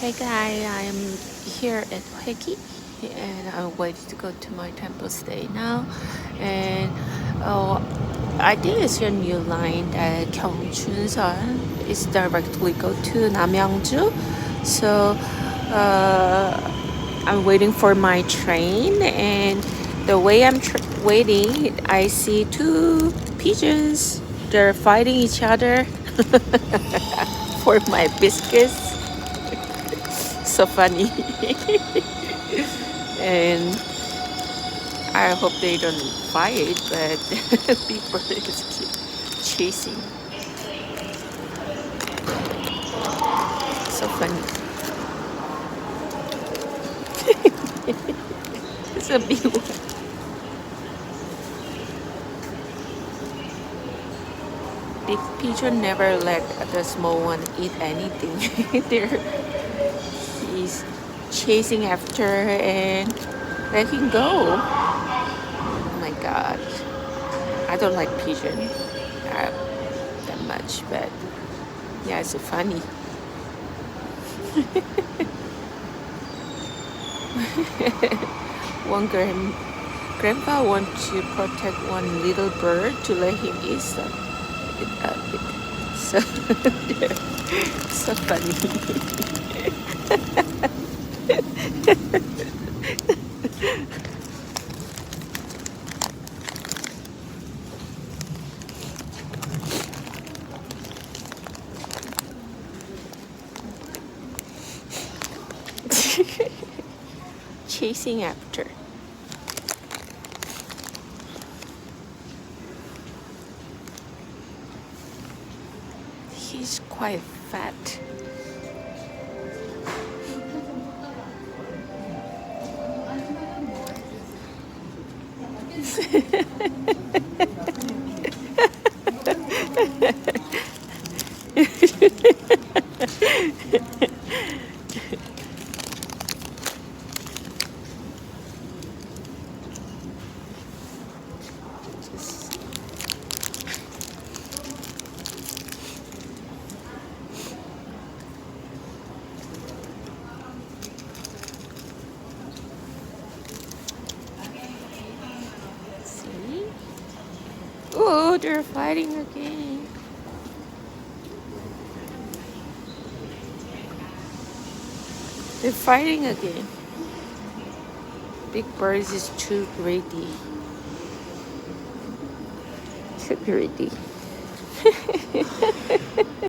Hey guys, I'm here at Hoeki and I'm waiting to go to my temple stay now. And oh, I think it's your new line that Gyeongchunseon is directly go to Namyangju. So I'm waiting for my train, and the way I'm waiting, I see two pigeons. They're fighting each other for my biscuits. So funny. And I hope they don't fight, but Big Bird is chasing. So funny. It's a big one. Big pigeon never let the small one eat anything. They're He's chasing after and let him go. Oh my god. I don't like pigeon that much, but yeah, it's so funny. One grandpa wants to protect one little bird to let him eat some. So, so funny. Chasing after. He's quite fat. Just see. Oh, they're fighting again. They're fighting again. Big Bird is too greedy. Too greedy.